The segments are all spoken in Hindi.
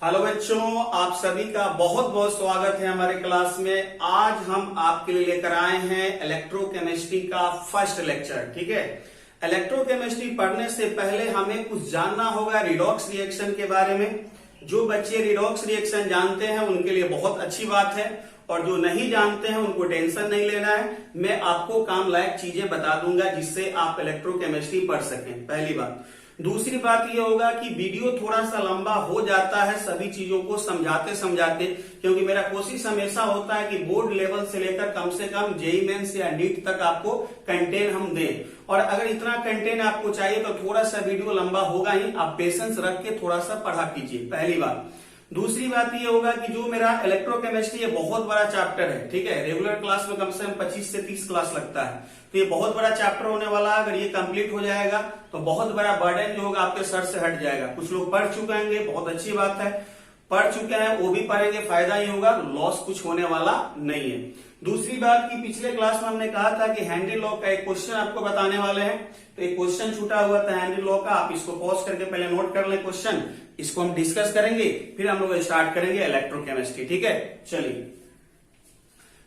हेलो बच्चों, आप सभी का बहुत बहुत स्वागत है हमारे क्लास में। आज हम आपके लिए लेकर आए हैं इलेक्ट्रोकेमिस्ट्री का फर्स्ट लेक्चर। ठीक है, इलेक्ट्रोकेमिस्ट्री पढ़ने से पहले हमें कुछ जानना होगा रिडॉक्स रिएक्शन के बारे में। जो बच्चे रिडॉक्स रिएक्शन जानते हैं उनके लिए बहुत अच्छी बात है, और जो नहीं जानते हैं उनको टेंशन नहीं लेना है। मैं आपको काम लायक चीजें बता दूंगा जिससे आप इलेक्ट्रोकेमिस्ट्री पढ़ सकें, पहली बात। दूसरी बात यह होगा कि वीडियो थोड़ा सा लंबा हो जाता है सभी चीजों को समझाते समझाते, क्योंकि मेरा कोशिश हमेशा होता है कि बोर्ड लेवल से लेकर कम से कम जेईई मेंस या नीट तक आपको कंटेंट हम दें। और अगर इतना कंटेंट आपको चाहिए तो थोड़ा सा वीडियो लंबा होगा ही, आप पेशेंस रख के थोड़ा सा पढ़ा कीजिए, पहली बात। दूसरी बात ये होगा कि जो मेरा इलेक्ट्रोकेमिस्ट्री है बहुत बड़ा चैप्टर है। ठीक है, रेगुलर क्लास में कम से कम 25 से 30 क्लास लगता है, तो ये बहुत बड़ा चैप्टर होने वाला है। अगर ये कंप्लीट हो जाएगा तो बहुत बड़ा बर्डन जो होगा आपके सर से हट जाएगा। कुछ लोग पढ़ चुके होंगे, बहुत अच्छी बात है, पढ़ चुके हैं वो भी पढ़ेंगे, फायदा ही होगा, लॉस कुछ होने वाला नहीं है। दूसरी बात की पिछले क्लास में हमने कहा था कि हेनरी लॉ का एक क्वेश्चन आपको बताने वाले हैं, तो एक क्वेश्चन छूटा हुआ था हेनरी लॉ का। आप इसको पॉज करके पहले नोट कर लें क्वेश्चन, इसको हम डिस्कस करेंगे, फिर हम लोग स्टार्ट करेंगे इलेक्ट्रोकेमिस्ट्री। ठीक है, चलिए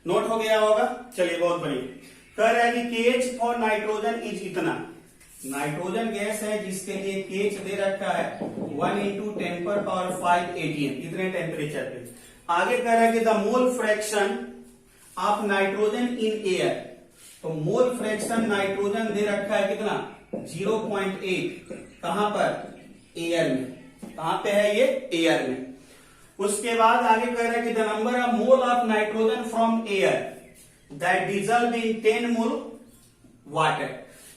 नोट हो गया होगा। चलिए बहुत बढ़िया। कह रहा है कि केएच फॉर नाइट्रोजन इज इतना। नाइट्रोजन गैस है जिसके लिए केएच दे रखा है 1 × 10⁵ atm, इतने टेम्परेचर पे। आगे कह रहा है कि the mole fraction of nitrogen in air, तो मोल फ्रैक्शन नाइट्रोजन दे रखा है कितना 0.8। कहां पर? एयर में। कहां पे है ये? एयर में। उसके बाद आगे कह रहा है कि the number of mole of nitrogen from air that dissolve in 10 mole water,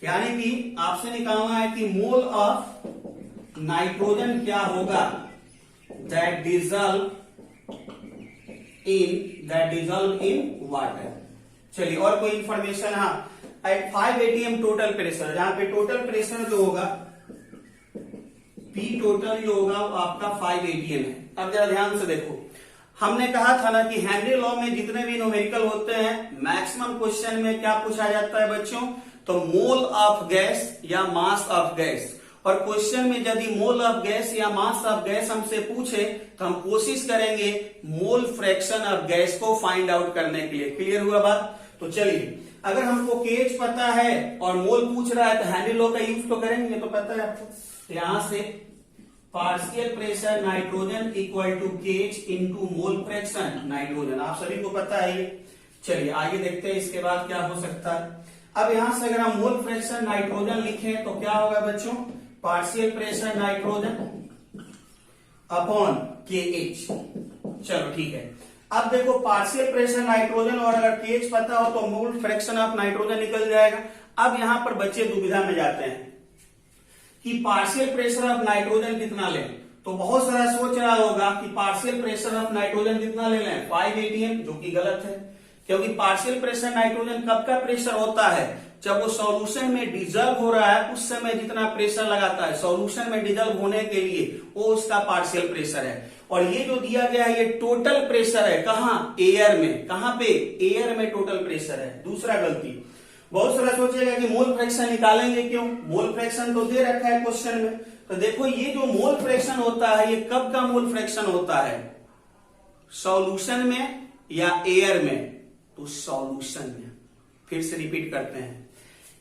यानी कि आपसे निकालना है कि मोल ऑफ नाइट्रोजन क्या होगा दैट डिजॉल्व इन वाटर। चलिए और कोई इंफॉर्मेशन। हाँ, एट 5 atm टोटल प्रेशर, जहां पे टोटल प्रेशर जो होगा पी टोटल जो होगा वो आपका 5 atm है। अब जरा ध्यान से देखो, हमने कहा था ना कि हेनरी लॉ में जितने भी न्यूमेरिकल होते हैं मैक्सिमम क्वेश्चन में क्या पूछा जाता है बच्चों, तो मोल ऑफ गैस या मास ऑफ गैस। और क्वेश्चन में यदि मोल ऑफ गैस या मास ऑफ गैस हमसे पूछे तो हम कोशिश करेंगे मोल फ्रैक्शन ऑफ गैस को फाइंड आउट करने के लिए। क्लियर हुआ बात? तो चलिए, अगर हमको केएच पता है और मोल पूछ रहा है तो हेनरी लॉ का यूज तो करेंगे, तो पता है आपको। यहां से partial pressure nitrogen equal to K H into mole fraction nitrogen, आप सभी को पता है ये। चलिए आगे देखते हैं इसके बाद क्या हो सकता है। अब यहां से अगर हम मोल फ्रैक्शन नाइट्रोजन लिखें तो क्या होगा बच्चों? Partial pressure nitrogen upon KH. चलो ठीक है। अब देखो पार्शियल प्रेशर नाइट्रोजन और अगर केएच पता हो तो मोल फ्रैक्शन ऑफ नाइट्रोजन निकल जाएगा। अब यहां पर बच्चे दुविधा में जाते हैं कि पार्शियल प्रेशर ऑफ नाइट्रोजन कितना लें, तो बहुत सारा सोच रहा होगा कि पार्शियल प्रेशर ऑफ नाइट्रोजन कितना ले लें 5 atm, जो कि गलत है, क्योंकि पार्शियल प्रेशर नाइट्रोजन कब का प्रेशर होता है? जब वो सॉल्यूशन में डिजॉल्व हो रहा है उस समय जितना प्रेशर लगाता है सॉल्यूशन में डिजॉल्व होने के लिए, वो उसका पार्शियल प्रेशर है। और ये जो दिया गया है ये टोटल प्रेशर है। कहां? एयर में। कहां पे? एयर में टोटल प्रेशर है। दूसरा गलती, बहुत सारा सोचेगा कि मोल फ्रैक्शन निकालेंगे क्यों, मोल फ्रैक्शन तो दे रखा है क्वेश्चन में। तो देखो ये जो मोल फ्रैक्शन होता है ये कब का मोल फ्रैक्शन होता है? सॉल्यूशन में या एयर में? तो सॉल्यूशन में। फिर से रिपीट करते हैं,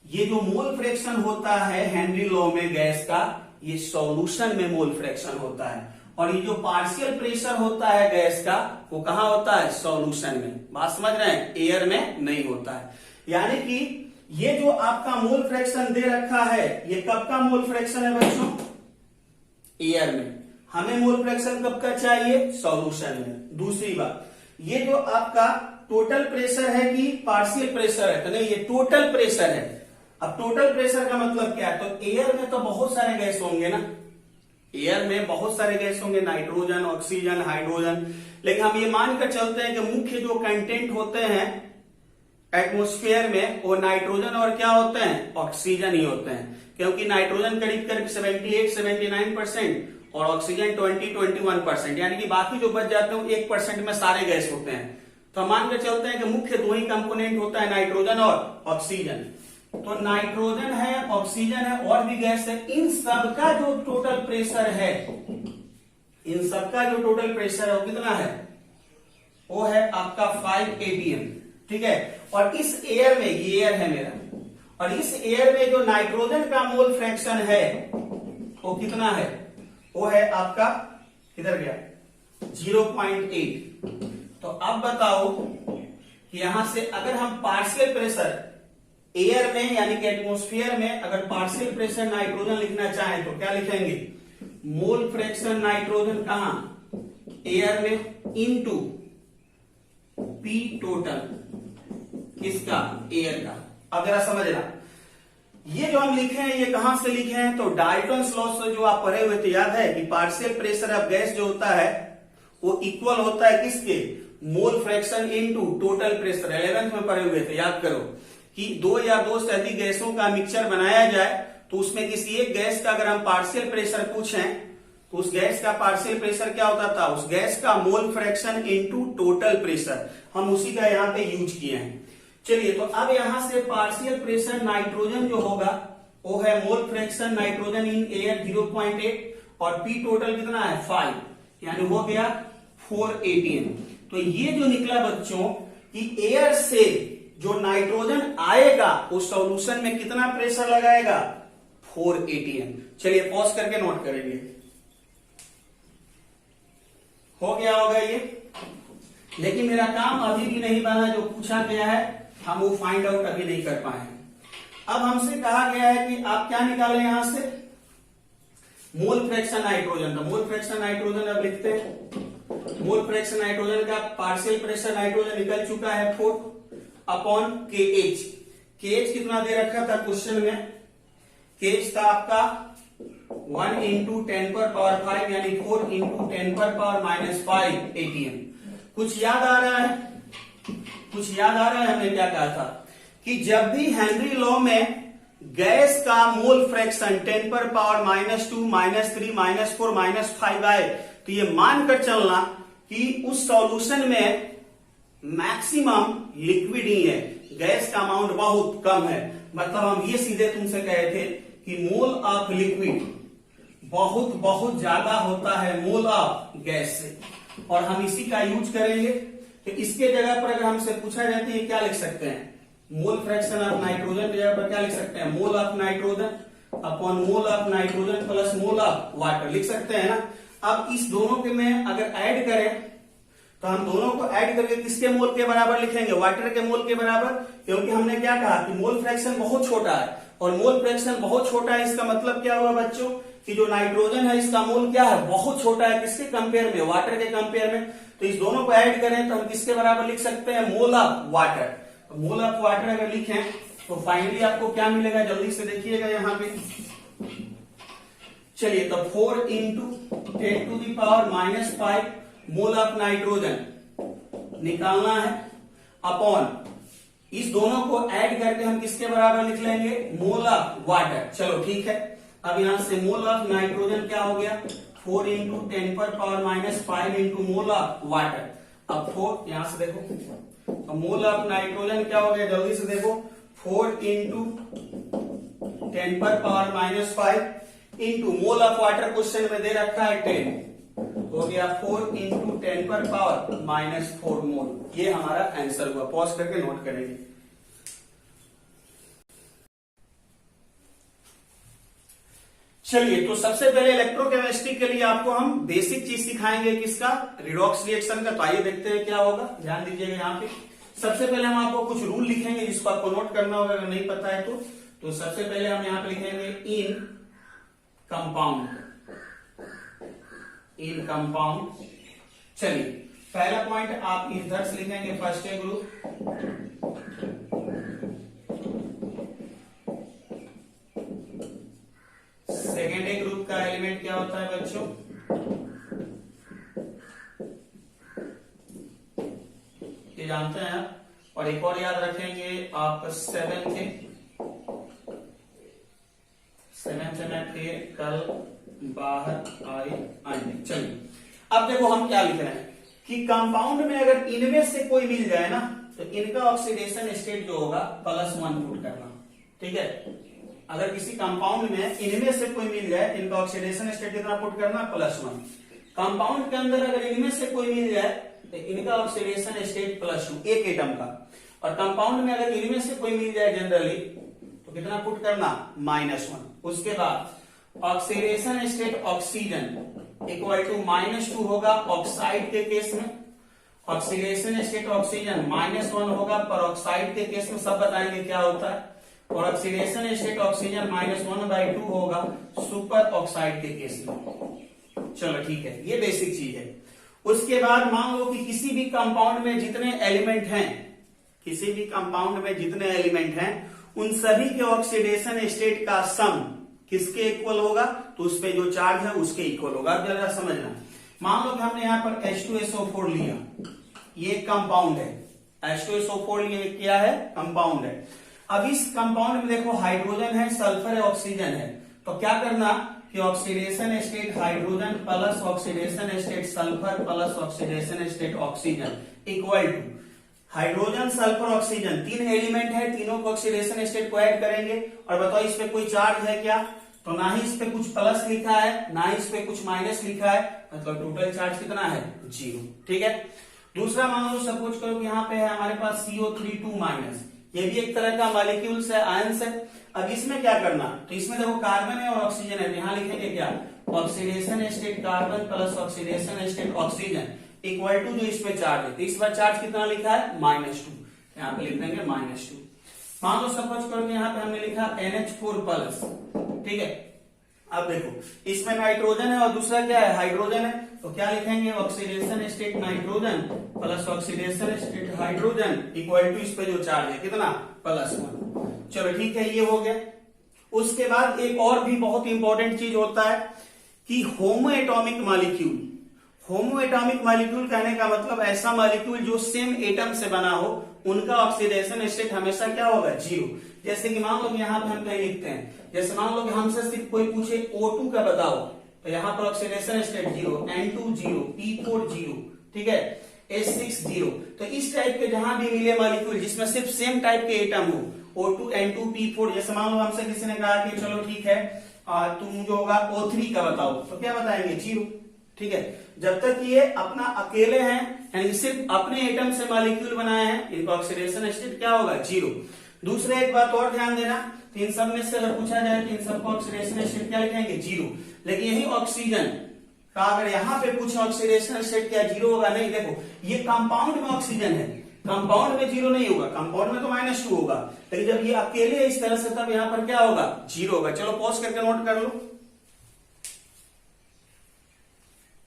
ये जो मोल फ्रैक्शन होता है हेनरी लॉ में गैस का, ये सॉल्यूशन में मोल फ्रैक्शन होता है। और ये जो पार्शियल प्रेशर होता है गैस का वो कहां होता है? सॉल्यूशन में। बात समझ रहे हैं? एयर में नहीं होता है। यानी कि ये जो आपका मोल फ्रैक्शन दे रखा है ये कब का मोल फ्रैक्शन है बच्चों? एयर में। हमें मोल फ्रैक्शन कब का चाहिए? सॉल्यूशन में। दूसरी बात, ये जो आपका टोटल प्रेशर है कि पार्शियल प्रेशर है? तो नहीं, ये टोटल प्रेशर है। अब टोटल प्रेशर का मतलब क्या है? तो एयर में तो बहुत सारे गैस होंगे ना, एयर में बहुत सारे गैस होंगे, नाइट्रोजन, ऑक्सीजन, हाइड्रोजन। लेकिन हम ये मानकर चलते हैं कि मुख्य जो कंटेंट होते हैं एटमॉस्फेयर में वो नाइट्रोजन और क्या होते हैं? ऑक्सीजन ही होते हैं, क्योंकि नाइट्रोजन करीब करीब 78-79% और ऑक्सीजन 20-21%, यानी कि बाकी जो बच जाते हैं 1% में सारे गैस होते हैं। तो हम मानकर चलते हैं कि मुख्य दो ही कंपोनेंट होता है, नाइट्रोजन और ऑक्सीजन। तो नाइट्रोजन है, ऑक्सीजन है और भी गैस है, इन सब का जो टोटल प्रेशर है इन सबका जो टोटल प्रेशर है वो कितना है, वो है आपका 5 atm, ठीक है। और इस एयर में, ये एयर है मेरा, और इस एयर में जो नाइट्रोजन का मोल फ्रैक्शन है वो कितना है, वो है आपका, किधर गया, 0.8। तो अब बताओ कि यहां से अगर हम पार्शियल प्रेशर एयर में यानी कि एटमॉस्फेयर में अगर पार्शियल प्रेशर नाइट्रोजन लिखना चाहें तो क्या लिखेंगे, मोल फ्रैक्शन नाइट्रोजन कहां, एयर में, इनटू पी टोटल, किसका, एयर का। अब जरा समझना, ये जो हम लिखे हैं ये कहां से लिखे हैं, तो डाल्टन्स लॉ से जो आप पढ़े हुए थे, याद है कि पार्शियल प्रेशर ऑफ गैस जो होता है वो इक्वल होता है किसके, mole fraction into total pressure. 11th में पढ़े हुए थे, याद करो कि दो या दो से अधिक गैसों का मिक्सचर बनाया जाए तो उसमें किसी एक गैस का अगर हम पार्शियल प्रेशर पूछें तो उस गैस का पार्शियल प्रेशर क्या होता था, उस गैस का mole fraction into total pressure. हम उसी का यहाँ पे यूज किए हैं। चलिए, तो अब यहां से पार्शियल प्रेशर नाइट्रोजन जो होगा वो है मोल फ्रैक्शन नाइट्रोजन इन एयर 0.8 और पी टोटल कितना है 5, यानी हो गया 4 atm। तो ये जो निकला बच्चों कि एयर से जो नाइट्रोजन आएगा उस सॉल्यूशन में कितना प्रेशर लगाएगा, 4 atm। चलिए पॉज करके नोट करेंगे, हो गया होगा ये। लेकिन मेरा काम अभी भी नहीं बना, जो पूछा गया है हम वो फाइंड आउट अभी नहीं कर पाए। अब हमसे कहा गया है कि आप क्या निकालें यहां से, मोल फ्रैक्शन नाइट्रोजन। तो मोल फ्रैक्शन नाइट्रोजन अब लिखते हैं, मोल फ्रैक्शन नाइट्रोजन का पार्शियल प्रेशर नाइट्रोजन निकल चुका है 4 अपॉन KH। KH कितना दे रखा था क्वेश्चन में, KH था आपका 1 इंटू 10⁻⁵ यानी 4 इंटू 10⁻⁻5 atm। कुछ याद आ रहा है, कुछ याद आ रहा है, हमने क्या कहा था कि जब भी हेनरी लॉ में गैस का मोल फ्रैक्शन 10⁻⁻2 -3 -4 -5 आए तो ये मानकर चलना कि उस सॉल्यूशन में मैक्सिमम लिक्विड ही है, गैस का अमाउंट बहुत कम है। मतलब हम ये सीधे तुमसे कहे थे कि मोल ऑफ लिक्विड बहुत बहुत ज्यादा होता है मोल ऑफ गैस से, और हम इसी का यूज करेंगे। तो इसके जगह पर अगर हमसे पूछा जाता है क्या लिख सकते हैं, मोल फ्रैक्शन ऑफ नाइट्रोजन की जगह पर क्या लिख सकते हैं, mole of nitrogen upon mole of nitrogen plus mole of water लिख सकते हैं ना। अब इस दोनों के में अगर ऐड करें तो हम दोनों को ऐड करके किसके मोल के बराबर लिखेंगे, वाटर के मोल के बराबर, क्योंकि हमने क्या कहा कि मोल फ्रैक्शन बहुत छोटा है, और मोल फ्रैक्शन बहुत छोटा है इसका मतलब क्या हुआ बच्चों कि जो नाइट्रोजन है इसका मोल क्या है, बहुत छोटा है, किसके कंपेयर में, वाटर के कंपेयर में। तो इस दोनों को ऐड करें तो हम किसके बराबर लिख सकते हैं, mole of water. Mole of water अगर लिखें तो फाइनली आपको क्या मिलेगा, जल्दी से देखिएगा यहाँ पे। चलिए, तो 4 इंटू 10⁻⁻5 मोल ऑफ नाइट्रोजन निकालना है अपॉन इस दोनों को ऐड करके हम किसके बराबर लिख लेंगे, मोल ऑफ वाटर। चलो ठीक है, अब यहां से मोल ऑफ नाइट्रोजन क्या हो गया, 4 into 10⁻⁵ into mole of water. अब 4 यहां से देखो, तो मोल ऑफ नाइट्रोजन क्या हो गया, जल्दी से देखो, 4 into 10⁻⁵ into mole of water question में दे रखा है 10, हो गया 4 इंटू 10⁻⁻4 मोल। ये हमारा आंसर हुआ। पॉज करके नोट करेंगे। चलिए, तो सबसे पहले इलेक्ट्रोकेमिस्ट्री के लिए आपको हम बेसिक चीज सिखाएंगे, किसका, रिडॉक्स रिएक्शन का। तो आइए देखते हैं क्या होगा, ध्यान दीजिएगा यहाँ पे। सबसे पहले हम आपको कुछ रूल लिखेंगे जिसको आपको नोट करना होगा अगर नहीं पता है तो सबसे पहले हम यहाँ पे लिखेंगे इन कंपाउंड, इन कंपाउंड। चलिए, पहला पॉइंट आप इधर से लिखेंगे, first A group, second A group का एलिमेंट क्या होता है बच्चों, ये जानते हैं आप। और एक और याद रखेंगे आप, सेवेंथ में फिर कल बाहर आए आएंगे। चलिए, अब देखो हम क्या लिख रहे हैं कि कंपाउंड में अगर इनमें से कोई मिल जाए ना तो इनका ऑक्सीडेशन स्टेट जो होगा +1 पुट करना, ठीक है। अगर किसी कंपाउंड में इनमें से कोई मिल जाए इनका ऑक्सीडेशन स्टेट कितना पुट करना, +1। कंपाउंड के अंदर अगर इनमें से कोई मिल जाए तो इनका ऑक्सीडेशन स्टेट +2 एक एटम का, और कंपाउंड में अगर इनमें से कोई मिल जाए जनरली तो कितना पुट करना -1। उसके बाद oxidation state oxygen equal to -2 होगा ऑक्साइड के केस में, ऑक्सीडेशन स्टेट ऑक्सीजन -1 होगा पर ऑक्साइड के केस में, सब बताएंगे क्या होता है, और ऑक्सीडेशन स्टेट ऑक्सीजन -1/2 होगा सुपर ऑक्साइड के केस में। चलो ठीक है, ये बेसिक चीज है। उसके बाद मान लो कि किसी भी कंपाउंड में जितने एलिमेंट हैं, किसी भी कंपाउंड में जितने एलिमेंट हैं उन सभी के ऑक्सीडेशन स्टेट का सम किसके इक्वल होगा, तो उस पे जो चार्ज है उसके इक्वल होगा। अब जरा समझना, मान लो कि हमने यहां पर H2SO4 लिया, ये कंपाउंड है, H2SO4 लिए क्या है, कंपाउंड है। अब इस कंपाउंड में देखो हाइड्रोजन है, सल्फर है, ऑक्सीजन है, तो क्या करना कि oxidation state hydrogen plus oxidation state sulphur plus oxidation state oxygen equal to hydrogen sulphur oxygen, 3 element है, तीनों को ऑक्सीडेशन स्टेट को ऐड करेंगे, और बताओ इस पे कोई चार्ज है क्या, तो ना ही इस पे कुछ प्लस लिखा है ना ही इस पे कुछ माइनस लिखा है, मतलब टोटल चार्ज कितना है 0। ठीक है। दूसरा मान लो सपोज करो कि यहाँ पे है हमारे पास CO3 ये भी एक तरह का मॉलिक्यूल्स है, आयंस है। अब इसमें क्या करना, तो इसमें देखो कार्बन है और ऑक्सीजन है, यहाँ लिखेंगे क्या, oxidation state carbon plus oxidation state oxygen equal to जो इस पे चार्ज है, तो इस पर चार्ज कितना लिखा है -2, यहाँ पे लिख देंगे -2। मान लो सपोज करो कि यहाँ पे हमने लिखा NH4+, ठीक है। अब देखो इसमें नाइट्रोजन है और दूसरा क्या है, हाइड्रोजन है, तो क्या लिखेंगे, oxidation state nitrogen plus oxidation state hydrogen equal to इस पे जो चार्ज है कितना +1। चलो ठीक है, ये हो गया। उसके बाद एक और भी बहुत इंपॉर्टेंट चीज होता है कि होमो एटॉमिक मॉलिक्यूल। होमो एटॉमिक मॉलिक्यूल कहने का मतलब ऐसा मॉलिक्यूल जो सेम एटम से बना हो, उनका ऑक्सीडेशन स्टेट हमेशा क्या होगा 0। जैसे कि मान लो यहाँ पे हम कहीं लिखते हैं, जैसे मान लो कि हमसे सिर्फ कोई पूछे O2 का बताओ, तो यहाँ पर ऑक्सीडेशन स्टेट 0, N2 0, P4 0, ठीक है, H6 0। तो इस टाइप के जहां भी मिले मॉलिक्यूल जिसमें सिर्फ सेम टाइप के एटम हो, O2 N2 P4, जैसे मान लो हमसे किसी ने कहा कि चलो ठीक है तुम जो होगा O3 का बताओ, तो क्या बताएंगे 0। ठीक है, जब तक ये अपना अकेले हैं यानी सिर्फ अपने एटम से मॉलिक्यूल बनाए हैं, इनका ऑक्सीडेशन स्टेट क्या होगा 0। दूसरे एक बात और ध्यान देना, तो इन सब में से अगर पूछा जाए तो इन सबको ऑक्सीडेशन स्टेट क्या लिखेंगे 0, लेकिन यही ऑक्सीजन का अगर यहाँ पे पूछे ऑक्सीडेशन स्टेट क्या 0 होगा, नहीं। देखो ये कंपाउंड में ऑक्सीजन है, कंपाउंड में 0 नहीं होगा, कंपाउंड में तो -2 होगा, लेकिन जब ये अकेले है इस तरह से तब यहाँ पर क्या होगा 0 होगा। चलो पॉज करके नोट कर लो,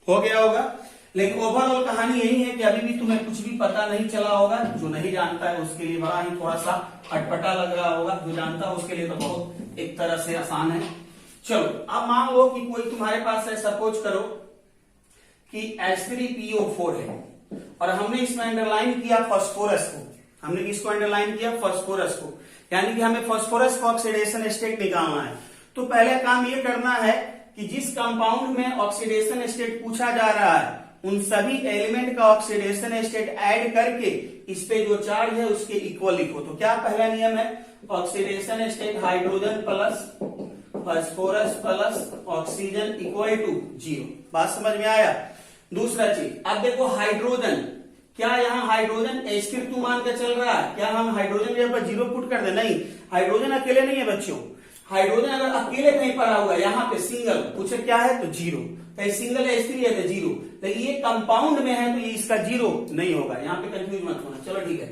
हो गया होगा। लेकिन ओवरऑल कहानी यही है कि अभी भी तुम्हें कुछ भी पता नहीं चला होगा, जो नहीं जानता है उसके लिए बड़ा ही थोड़ा सा अटपटा लग रहा होगा, जो जानता है उसके लिए तो बहुत एक तरह से आसान है। चलो अब मान लो कि कोई तुम्हारे पास है, सपोज करो कि H3PO4 है और हमने इसमें अंडरलाइन किया फास्फोरस को, हमने किसको अंडरलाइन किया फास्फोरस को, यानी कि हमें फास्फोरस का ऑक्सीडेशन स्टेट निकालना है। तो पहले काम ये करना है कि जिस कंपाउंड में ऑक्सीडेशन स्टेट पूछा जा रहा है उन सभी एलिमेंट का ऑक्सीडेशन स्टेट ऐड करके इस पे जो चार्ज है उसके इक्वल लिखो। तो क्या पहला नियम है, oxidation state hydrogen plus phosphorus plus oxygen equal to 0। बात समझ में आया। दूसरा चीज, अब देखो हाइड्रोजन, क्या यहाँ हाइड्रोजन H3 मान के चल रहा है, क्या हम हाइड्रोजन के ऊपर 0 पुट कर दे, नहीं। हाइड्रोजन अकेले नहीं है बच्चों, हाइड्रोजन अगर अकेले कहीं पड़ा हुआ है, यहाँ पे सिंगल पूछे क्या है तो 0, तो सिंगल H3 है तो 0, लेकिन ये कंपाउंड में है तो ये इसका 0 नहीं होगा, यहाँ पे कंफ्यूज मत होना। चलो ठीक है।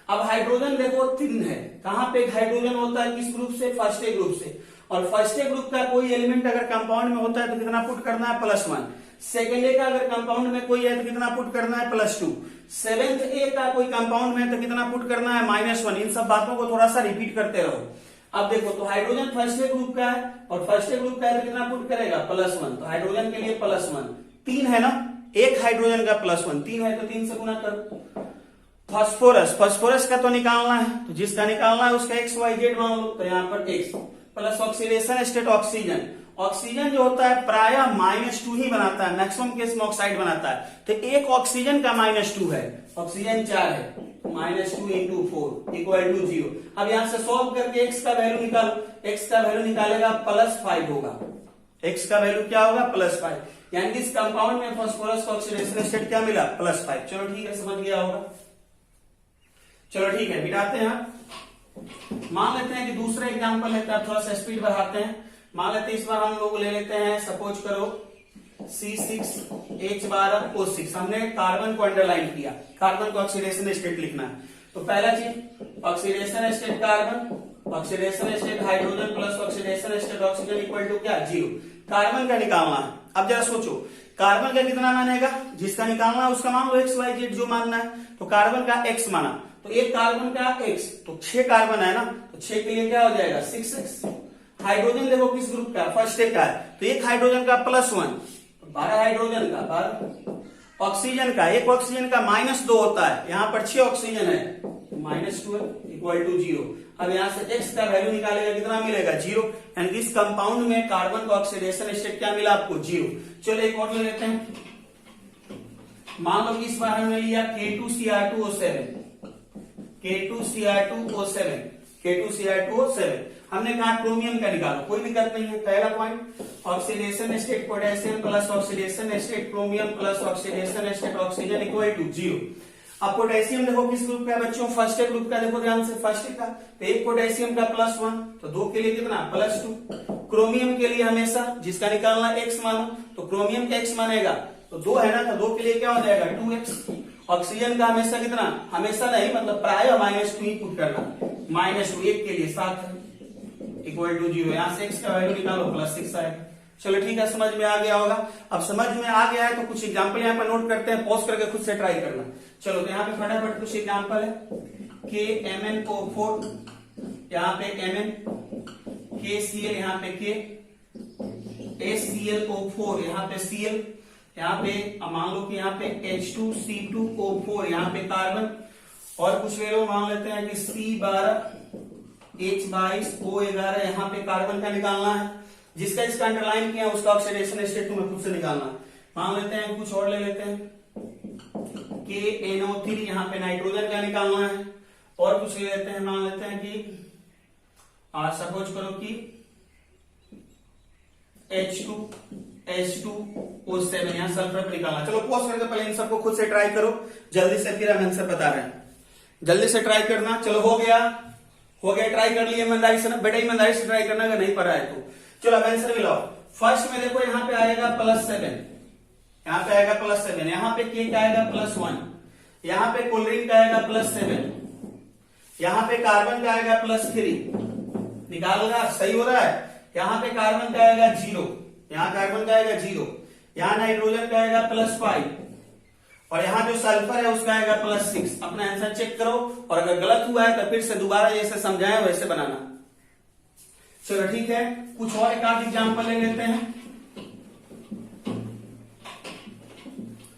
अब हाइड्रोजन देखो 3 है, कहाँ पे हाइड्रोजन होता है, किस ग्रुप से, फर्स्ट ग्रुप से, और फर्स्ट ग्रुप का कोई एलिमेंट अगर कंपाउंड में होता है तो कितना पुट करना है +1, सेकेंड ए का अगर कंपाउंड में कोई है तो कितना पुट करना है +2, सेवेंथ ए का कोई कंपाउंड में है तो कितना पुट करना है -1। इन सब बातों को थोड़ा सा रिपीट करते रहो। अब देखो तो हाइड्रोजन फर्स्ट ग्रुप का है और फर्स्ट ग्रुप का है तो कितना पुट करेगा +1, तो हाइड्रोजन के लिए +1, 3 है ना, एक हाइड्रोजन का +1, 3 है तो 3 से गुना करो। फास्फोरस का तो निकालना है, तो जिसका निकालना है उसका XYZ मान लो, तो यहाँ पर X plus oxidation state oxygen, oxygen जो होता है प्रायः -2 ही बनाता है, मैक्सिमम केस में ऑक्साइड बनाता है, तो एक ऑक्सीजन का -2 है, ऑक्सीजन 4 है, -2 × 4 इक्वल टू 0। अब यहां से सॉल्व करके x का वैल्यू निकालो, x का वैल्यू निकालेगा +5 होगा, x का वैल्यू क्या होगा +5, यानी कि इस कंपाउंड में फास्फोरस का ऑक्सीडेशन स्टेट क्या मिला +5। चलो ठीक है, समझ गया होगा। चलो ठीक है, मिटाते हैं। मान लेते हैं कि दूसरा एग्जांपल लेते हैं, थोड़ा सा स्पीड बढ़ाते हैं। मान लेते हैं इस बार हम लोग ले लेते हैं, सपोज करो C6H12O6। हमने कार्बन को अंडरलाइन किया, कार्बन को ऑक्सीडेशन स्टेट लिखना है। तो पहला चीज oxidation state carbon, oxidation state hydrogen plus oxidation state oxygen equal to क्या 0। कार्बन का निकालना है। अब जरा सोचो कार्बन का कितना मानेगा, जिसका निकालना है उसका मान लो XYZ जो मानना है। तो कार्बन का x माना, तो एक कार्बन का x, तो 6 कार्बन है ना, तो 6 के लिए क्या हो जाएगा 6x। हाइड्रोजन देखो किस ग्रुप का, फर्स्ट का है, तो एक हाइड्रोजन का +1, 12 हाइड्रोजन का 12। ऑक्सीजन का, एक ऑक्सीजन का -2 होता है, यहां पर 6 ऑक्सीजन है, -2 इक्वल टू 0। अब यहां से x का वैल्यू निकालेगा, कितना मिलेगा 0, यानी कि इस कंपाउंड में कार्बन का ऑक्सीडेशन स्टेट क्या मिला आपको 0। चलो एक और ले लेते हैं। मान लो कि इस बार हमने लिया K2Cr2O7, K2Cr2O7, K2Cr2O7। हमने कहा क्रोमियम का निकालो, कोई दिक्कत नहीं है। पहला point oxidation state potassium plus oxidation state chromium plus oxidation state oxygen equal to 0। अब पोटेशियम देखो किस ग्रुप का है बच्चों, फर्स्ट ग्रुप का, देखो ध्यान से फर्स्ट का, तो एक पोटेशियम का +1, तो 2 के लिए कितना +2। क्रोमियम के लिए हमेशा जिसका निकालना x मानो, तो क्रोमियम का x मानेगा, तो 2 है ना, तो 2 के लिए क्या हो जाएगा 2x। ऑक्सीजन का हमेशा कितना, हमेशा नहीं मतलब प्राय -2 ही पुट करना, -2, 1 के लिए 7 इक्वल टू 0। यहां से x का वैल्यू निकालो +6 आएगा। चलो ठीक है, समझ में आ गया होगा। अब समझ में आ गया है तो कुछ एग्जांपल यहाँ पर नोट करते हैं, पॉज करके खुद से ट्राई करना। चलो तो यहाँ पे फटाफट कुछ एग्जांपल है। KMnO4, यहाँ पे Mn, KCl, यहाँ पे K, HClO4, यहाँ पे Cl, यहाँ पे मान लो कि यहाँ पे H2C2O4, यहाँ पे कार्बन, और कुछ ले लो, मान लेते हैं कि C12H22O11, यहाँ पे कार्बन का निकालना है। जिसका इसका अंडरलाइन किया उसका ऑक्सीडेशन स्टेट तुम्हें खुद से निकालना है। मान लेते हैं कुछ और ले लेते हैं, KNO3, यहाँ पे नाइट्रोजन का निकालना है। और कुछ ले लेते हैं, मान लेते हैं कि सपोज करो कि H2H2O7, यहाँ सल्फर निकालना। चलो पॉज करके पहले इन सबको खुद से ट्राई करो, जल्दी से, फिर हम आंसर बता रहे हैं, जल्दी से ट्राई करना। चलो हो गया, ट्राई कर लिया ईमानदारी से ना बेटा, ईमानदारी से ट्राई करना, अगर नहीं पढ़ा है तो। चलो अब आंसर मिलाओ। फर्स्ट में देखो यहाँ पे आएगा +7, यहाँ पे आएगा +7, यहाँ पे K का आएगा +1, यहाँ पे क्लोरीन का आएगा +7, यहाँ पे कार्बन का आएगा +3, निकालना सही हो रहा है। यहाँ पे कार्बन का आएगा 0, यहाँ कार्बन का आएगा 0, यहाँ नाइट्रोजन का आएगा +5, और यहाँ जो सल्फर है उसका आएगा +6। अपना आंसर चेक करो, और अगर गलत हुआ है तो फिर से दोबारा जैसे समझाएं वैसे बनाना। चलो ठीक है, कुछ और एक आध एग्जाम्पल ले लेते हैं,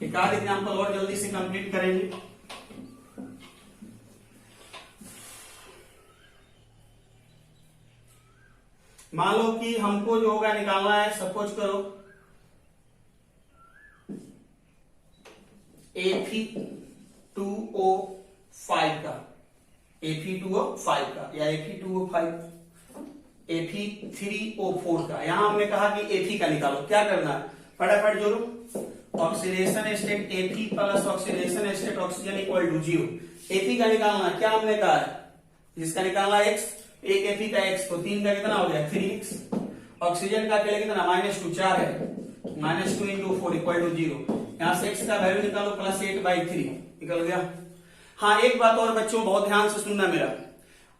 एक आध एग्जाम्पल और जल्दी से कंप्लीट करेंगे। मान लो कि हमको जो होगा निकालना है, सपोज करो Fe2O5 का, Fe2O5 का, या Fe2O5, Fe3O4 का। यहां हमने कहा कि Fe का निकालो। क्या करना है, फटाफट जोड़ो, oxidation state Fe plus oxidation state oxygen equal to 0। Fe का निकालना क्या हमने कहा है, जिसका निकालना x, एक Fe का x, तो 3 का कितना हो गया 3x। ऑक्सीजन का अकेले कितना -2, 4 है, -2 × 4 इक्वल टू 0। यहां से x का वैल्यू निकालो +8/3 निकल गया। हाँ एक बात और बच्चों बहुत ध्यान से सुनना मेरा,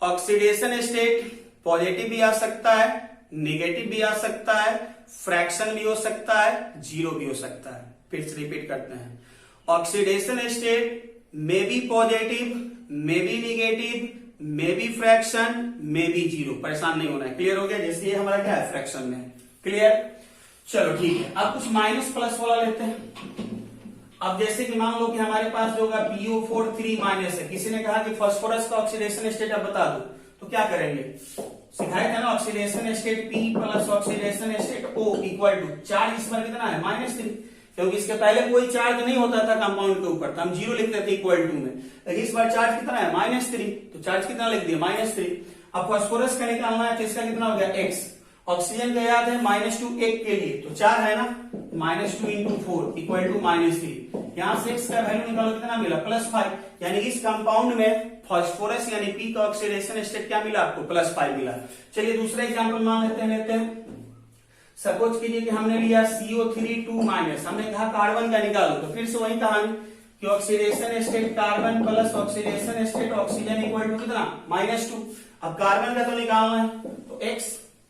ऑक्सीडेशन स्टेट पॉजिटिव भी आ सकता है, नेगेटिव भी आ सकता है, फ्रैक्शन भी हो सकता है, 0 भी हो सकता है। फिर से रिपीट करते हैं, oxidation state may be positive, may be negative, may be fraction, may be 0। परेशान नहीं होना है, क्लियर हो गया। जैसे ये हमारा क्या है फ्रैक्शन में, क्लियर। चलो ठीक है, अब कुछ माइनस प्लस वाला लेते हैं। अब जैसे कि मान लो कि हमारे पास जो होगा PO4 3- है, किसी ने कहा कि फास्फोरस का ऑक्सीडेशन स्टेट अब बता दो, तो क्या करेंगे, सिखाया था ना, oxidation state P plus oxidation state O equal to, charge इस पर कितना है -3, क्योंकि इसके पहले कोई चार्ज नहीं होता था कंपाउंड के ऊपर, तो हम 0 लिखते थे इक्वल टू में, लेकिन इस बार चार्ज कितना है -3, तो चार्ज कितना लिख दिया -3। अब फास्फोरस का निकालना है, तो इसका कितना हो गया x, ऑक्सीजन का याद है -2 एक के लिए, तो 4 है ना, -2 इंटू 4 इक्वल टू -3। यहां से x का वैल्यू निकालो, कितना मिला, +5। यानी इस कंपाउंड में फास्फोरस यानी P का ऑक्सीडेशन स्टेट क्या मिला आपको, +5 मिला। चलिए दूसरा एग्जाम्पल मान लेते हैं। सपोज कीजिए कि हमने लिया CO3 2-, हमने कहा कार्बन का निकालो, तो फिर से वही कहानी कि oxidation state carbon plus oxidation state oxygen equal to कितना, -2। अब कार्बन का तो निकालना है, तो x,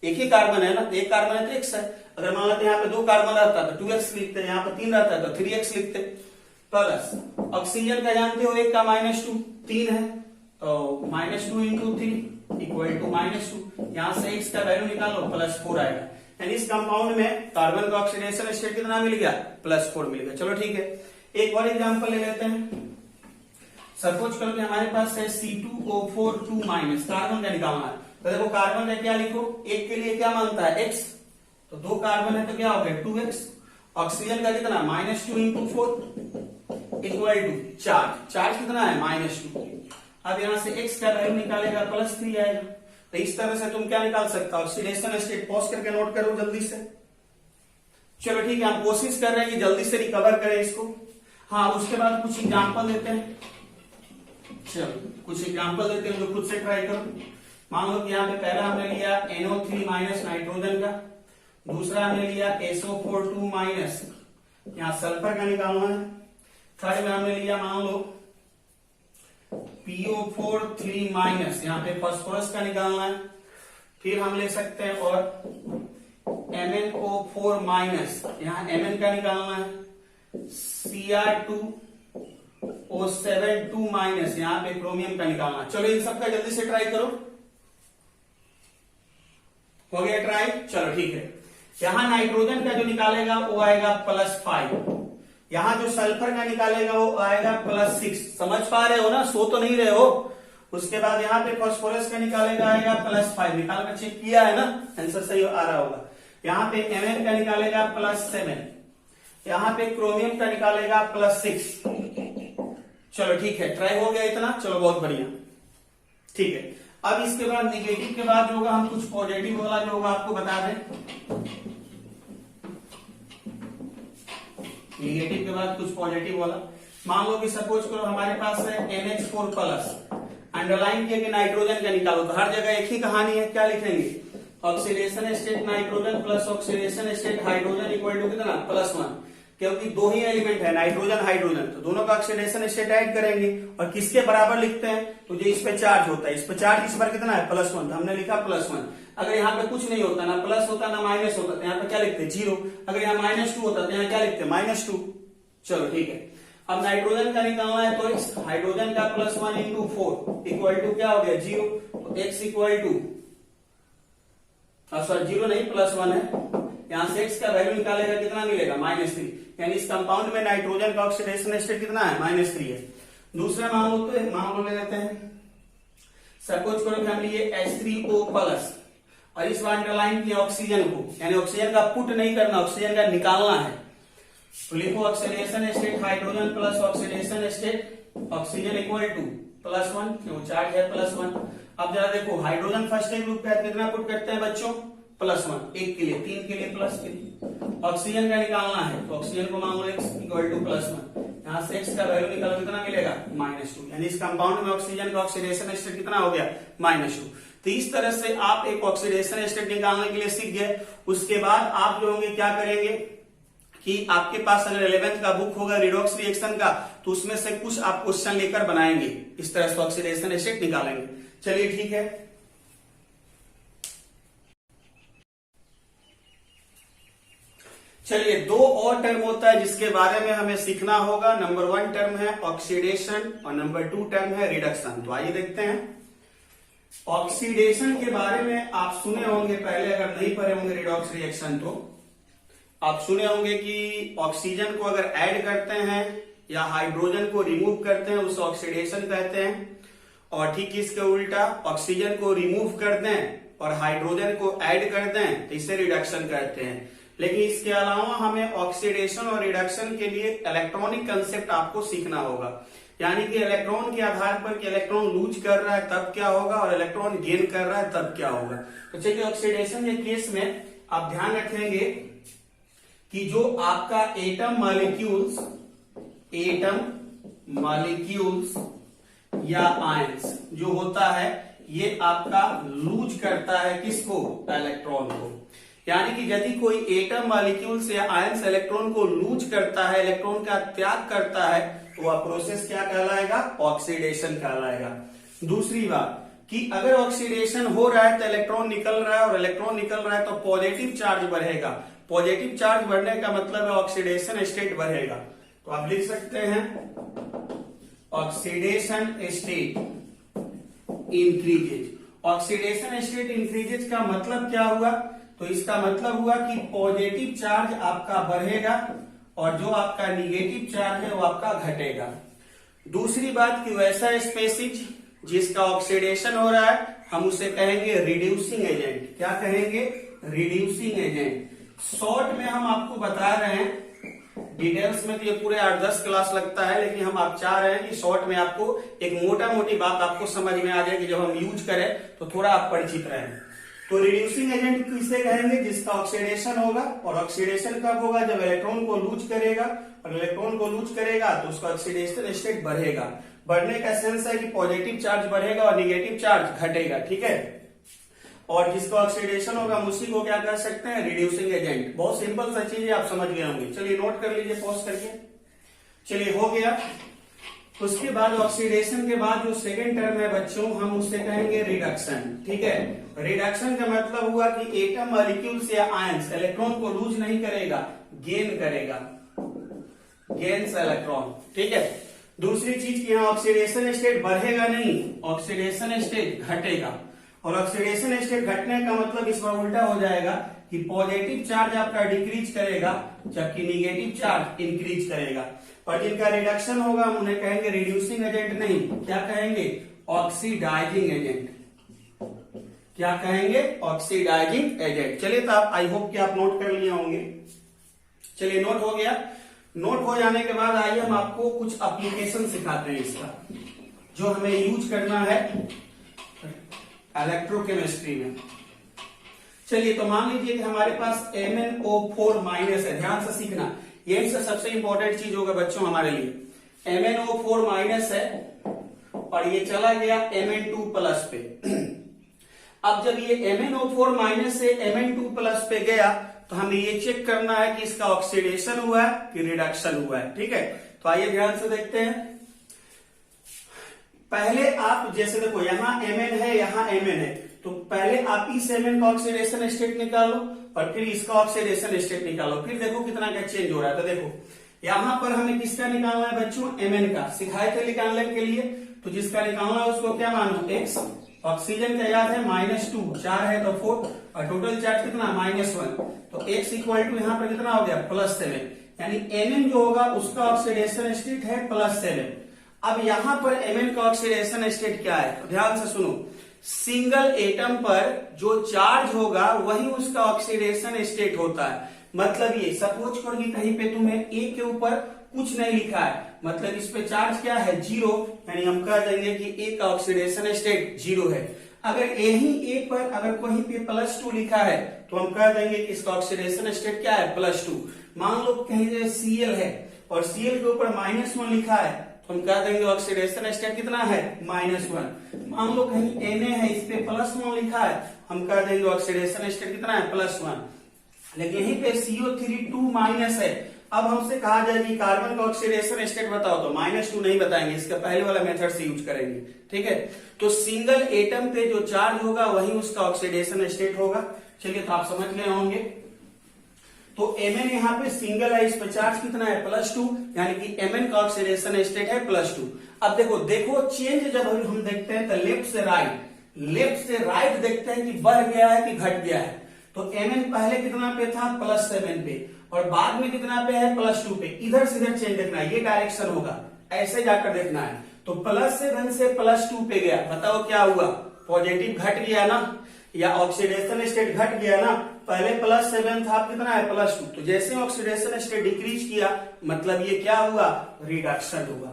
एक ही कार्बन है ना, एक कार्बन है तो x है। अगर मान लेते यहाँ पे 2 कार्बन रहता तो 2x लिखते, यहाँ पे 3 रहता है तो 3x लिखते, प्लस ऑक्सीजन का जानते हो एक का -2 3 है, तो -2 इंटू 3 इक्वल टू -2। यहां से x का वैल्यू निकालो, +4 आएगा। यानी इस कंपाउंड में कार्बन का ऑक्सीडेशन स्टेट कितना मिल गया, +4 मिल गया। चलो ठीक है, एक और एग्जांपल ले लेते हैं। सपोज करो कि हमारे पास है C2O4 2-, कार्बन का निकालना है। तो देखो कार्बन का क्या लिखो, एक के लिए क्या मानता है, x, तो 2 कार्बन है तो क्या हो गया 2x। ऑक्सीजन का कितना, -2 इंटू 4 इक्वल टू चार्ज कितना है, -2। अब यहां से x का वैल्यू निकालेगा, +3 आएगा। तो इस तरह से तुम क्या निकाल सकते हो, ऑक्सीडेशन स्टेट। पॉज करके नोट करो जल्दी से। चलो ठीक है, हम कोशिश कर रहे हैं कि जल्दी से रिकवर करें इसको। हाँ, उसके बाद कुछ एग्जांपल देते हैं। चलो कुछ एग्जांपल देते हैं, जो खुद से ट्राई करो। मान लो कि यहाँ पे पहला हमने लिया NO3- नाइट्रोजन का, दूसरा हमने लिया SO4 2-, यहाँ सल्फर का निकालना है। थर्ड में हमने लिया मान लो PO4 3-, यहाँ पे फास्फोरस का निकालना है। फिर हम ले सकते हैं और MnO4-, यहाँ Mn का निकालना है। Cr2O7 2-, यहाँ पे क्रोमियम का निकालना है। चलो इन सबका जल्दी से ट्राई करो। हो गया ट्राई, चलो ठीक है। यहां नाइट्रोजन का जो निकालेगा वो आएगा +5, यहां जो सल्फर का निकालेगा वो आएगा +6। समझ पा रहे हो ना, सो तो नहीं रहे हो। उसके बाद यहाँ पे फास्फोरस का निकालेगा आएगा +5, निकाल कर चेक किया है ना, आंसर सही आ रहा होगा। यहाँ पे Mn का निकालेगा +7, यहाँ पे क्रोमियम का निकालेगा +6। चलो ठीक है, ट्राई हो गया इतना, चलो बहुत बढ़िया, ठीक है। अब इसके बाद निगेटिव के बाद जो होगा, हम कुछ पॉजिटिव वाला जो होगा आपको बता दें। निगेटिव के बाद कुछ पॉजिटिव वाला, मान लो कि सपोज करो हमारे पास है NH4+, अंडरलाइन किया कि नाइट्रोजन का निकालो, तो हर जगह एक ही कहानी है। क्या लिखेंगे, oxidation state nitrogen plus oxidation state hydrogen equal to कितना, +1, क्योंकि 2 ही एलिमेंट है, नाइट्रोजन हाइड्रोजन, तो दोनों का ऑक्सीडेशन स्टेट ऐड करेंगे। और किसके बराबर लिखते हैं, तो जो इस पे चार्ज होता है, इस पे चार्ज इस पर कितना है, +1, हमने लिखा +1। अगर यहाँ पे कुछ नहीं होता, ना प्लस होता ना माइनस होता, तो यहाँ पे क्या लिखते, 0। अगर यहाँ -2 होता तो यहाँ क्या लिखते, -2। चलो ठीक है, अब नाइट्रोजन का निकालना है, तो हाइड्रोजन का +1 इंटू 4 इक्वल टू क्या हो गया, 0। तो x इक्वल टू, सॉरी 0 नहीं, +1 है। यहां से x का वैल्यू निकालेगा, कितना मिलेगा, -3। यानी इस कंपाउंड में नाइट्रोजन का ऑक्सीडेशन स्टेट कितना है, -3 है। दूसरा मान लो ले लेते हैं। सपोज करो कि हम लिए H3O+, और इस बार अंडरलाइन किया ऑक्सीजन को, यानी ऑक्सीजन का पुट नहीं करना, ऑक्सीजन का निकालना है। तो लिखो oxidation state hydrogen plus oxidation state oxygen equal to +1, क्यों चार्ज है +1। अब जरा देखो, हाइड्रोजन फर्स्ट एक ग्रुप पे कितना पुट करते हैं बच्चों, +1, एक के लिए, 3 के लिए, प्लस के लिए। ऑक्सीजन का निकालना है, तो ऑक्सीजन को मान लो x इक्वल टू +1, यहाँ से x का वैल्यू निकालो, कितना मिलेगा, -2। यानी इस कंपाउंड में ऑक्सीजन का ऑक्सीडेशन स्टेट कितना हो गया, -2। तो इस तरह से आप एक ऑक्सीडेशन स्टेट निकालने के लिए सीख गए। उसके बाद आप जो होंगे क्या करेंगे कि आपके पास अगर 11th का बुक होगा रिडॉक्स रिएक्शन का, तो उसमें से कुछ आप क्वेश्चन लेकर बनाएंगे, इस तरह से ऑक्सीडेशन स्टेट निकालेंगे। चलिए ठीक है, चलिए 2 और टर्म होता है जिसके बारे में हमें सीखना होगा। नंबर 1 टर्म है ऑक्सीडेशन और नंबर 2 टर्म है रिडक्शन। तो आइए देखते हैं। ऑक्सीडेशन के बारे में आप सुने होंगे पहले, अगर नहीं पढ़े होंगे रिडॉक्स रिएक्शन, तो आप सुने होंगे कि ऑक्सीजन को अगर ऐड करते हैं या हाइड्रोजन को रिमूव करते हैं उसे ऑक्सीडेशन कहते हैं, और ठीक इसके उल्टा ऑक्सीजन को रिमूव कर दें और हाइड्रोजन को ऐड कर दें तो इसे रिडक्शन कहते हैं। लेकिन इसके अलावा हमें ऑक्सीडेशन और रिडक्शन के लिए इलेक्ट्रॉनिक कंसेप्ट आपको सीखना होगा। यानी कि इलेक्ट्रॉन के आधार पर कि इलेक्ट्रॉन लूज कर रहा है तब क्या होगा और इलेक्ट्रॉन गेन कर रहा है तब क्या होगा। तो चलिए ऑक्सीडेशन के केस में आप ध्यान रखेंगे कि जो आपका एटम मॉलिक्यूल्स या आयंस जो होता है ये आपका लूज करता है किसको, इलेक्ट्रॉन को। यानी कि यदि कोई एटम मॉलिक्यूल्स या आयंस इलेक्ट्रॉन को लूज करता है, इलेक्ट्रॉन का त्याग करता है, तो वह प्रोसेस क्या कहलाएगा, ऑक्सीडेशन कहलाएगा। दूसरी बात कि अगर ऑक्सीडेशन हो रहा है तो इलेक्ट्रॉन निकल रहा है, और इलेक्ट्रॉन निकल रहा है तो पॉजिटिव चार्ज बढ़ेगा। पॉजिटिव चार्ज बढ़ने का मतलब है ऑक्सीडेशन स्टेट बढ़ेगा। तो आप लिख सकते हैं oxidation state increases. Oxidation state increases का मतलब क्या हुआ, तो इसका मतलब हुआ कि पॉजिटिव चार्ज आपका बढ़ेगा और जो आपका निगेटिव चार्ज है वो आपका घटेगा। दूसरी बात कि वैसा स्पेसीज जिसका ऑक्सीडेशन हो रहा है हम उसे कहेंगे रिड्यूसिंग एजेंट। क्या कहेंगे, रिड्यूसिंग एजेंट। शॉर्ट में हम आपको बता रहे हैं, डिटेल्स में तो ये पूरे 8-10 क्लास लगता है, लेकिन हम आप चाह रहे हैं कि शॉर्ट में आपको एक मोटा मोटी बात आपको समझ में आ जाए कि जब हम यूज करें तो थोड़ा आप परिचित रहें। तो रिड्यूसिंग एजेंट किसे कहेंगे, जिसका ऑक्सीडेशन होगा। और ऑक्सीडेशन कब होगा, जब इलेक्ट्रॉन को लूज करेगा, और इलेक्ट्रॉन को लूज करेगा तो उसका ऑक्सीडेशन स्टेट बढ़ेगा। बढ़ने का सेंस है कि पॉजिटिव चार्ज बढ़ेगा और निगेटिव चार्ज घटेगा, ठीक है। और जिसका ऑक्सीडेशन होगा हम उसी को क्या कर सकते हैं, रिड्यूसिंग एजेंट। बहुत सिंपल सा चीज है, आप समझ गए होंगे। चलिए नोट कर लीजिए पॉज करके। चलिए हो गया। उसके बाद ऑक्सीडेशन के बाद जो सेकेंड टर्म है बच्चों हम उसे कहेंगे रिडक्शन, ठीक है। रिडक्शन का मतलब हुआ कि एटम मॉलिक्यूल्स या आयंस इलेक्ट्रॉन को लूज नहीं करेगा, गेन करेगा, गेन्स इलेक्ट्रॉन, ठीक है। दूसरी चीज की यहाँ ऑक्सीडेशन स्टेट बढ़ेगा नहीं, ऑक्सीडेशन स्टेट घटेगा। और ऑक्सीडेशन स्टेट घटने का मतलब इस बार उल्टा हो जाएगा कि पॉजिटिव चार्ज आपका डिक्रीज करेगा जबकि निगेटिव चार्ज इंक्रीज करेगा। और जिनका रिडक्शन होगा हम उन्हें कहेंगे रिड्यूसिंग एजेंट नहीं, क्या कहेंगे, ऑक्सीडाइजिंग एजेंट। क्या कहेंगे, ऑक्सीडाइजिंग एजेंट। चलिए तो आप आई होप कि आप नोट कर लिए होंगे। चलिए नोट हो गया। नोट हो जाने के बाद आइए हम आपको कुछ एप्लीकेशन सिखाते हैं इसका, जो हमें यूज करना है इलेक्ट्रोकेमिस्ट्री में। चलिए तो मान लीजिए कि हमारे पास MnO4- है। ध्यान से सीखना, यही से सबसे इंपॉर्टेंट चीज होगा बच्चों हमारे लिए। MnO4- है और ये चला गया Mn2+ पे। अब जब ये MnO4- से Mn2+ पे गया तो हमें ये चेक करना है कि इसका ऑक्सीडेशन हुआ है कि रिडक्शन हुआ है, ठीक है। तो आइए ध्यान से देखते हैं। पहले आप जैसे देखो यहाँ Mn है, यहाँ Mn है, तो पहले आप इस Mn का ऑक्सीडेशन स्टेट निकालो और फिर इसका ऑक्सीडेशन स्टेट निकालो, फिर देखो कितना का चेंज हो रहा है। तो देखो यहाँ पर हमें किसका निकालना है बच्चों, Mn का। सिखाए थे निकालने के लिए, तो जिसका निकालना है उसको क्या मानो, x। ऑक्सीजन का याद है -2, 4 है तो 4, और टोटल चार्ज कितना, -1। तो x इक्वल टू यहाँ पर कितना हो गया, +7। यानी Mn जो होगा उसका ऑक्सीडेशन स्टेट है +7। अब यहां पर Mn का ऑक्सीडेशन स्टेट क्या है, तो ध्यान से सुनो। सिंगल एटम पर जो चार्ज होगा वही उसका ऑक्सीडेशन स्टेट होता है। मतलब ये सपोज करो कि कहीं पे तुम्हें A के ऊपर कुछ नहीं लिखा है, मतलब इस पे चार्ज क्या है, 0, यानी हम कह देंगे कि A का ऑक्सीडेशन स्टेट 0 है। अगर यही A पर अगर कहीं पे +2 लिखा है तो हम कह देंगे कि इसका ऑक्सीडेशन स्टेट क्या है, +2। मान लो कहीं Cl है और Cl के ऊपर -1 लिखा है तो हम कह देंगे ऑक्सीडेशन स्टेट कितना है, -1। मान लो कहीं Na है, इस पे +1 लिखा है, हम कह देंगे ऑक्सीडेशन स्टेट कितना है, +1। लेकिन यहीं पे CO3 2- है। अब हमसे कहा जाए कि कार्बन का ऑक्सीडेशन स्टेट बताओ, तो -2 नहीं बताएंगे, इसका पहले वाला मेथड से यूज करेंगे, ठीक है। तो सिंगल एटम पे जो चार्ज होगा वही उसका ऑक्सीडेशन स्टेट होगा। चलिए तो आप समझ गए होंगे। तो Mn यहाँ पे सिंगल है, इस पे चार्ज कितना है, +2, यानी कि Mn का ऑक्सीडेशन स्टेट है +2। अब देखो चेंज जब हम देखते हैं तो लेफ्ट से राइट देखते हैं कि बढ़ गया है कि घट गया है। तो Mn पहले कितना पे था, +7 पे, और बाद में कितना पे है, +2 पे। इधर से इधर चेंज देखना है, ये डायरेक्शन होगा, ऐसे जाकर देखना है। तो +7 से +2 पे गया, बताओ क्या हुआ, पॉजिटिव घट गया ना, या ऑक्सीडेशन स्टेट घट गया ना। पहले +7 था, अब कितना है, +2। तो जैसे ऑक्सीडेशन स्टेट डिक्रीज किया मतलब ये क्या हुआ, रिडक्शन हुआ।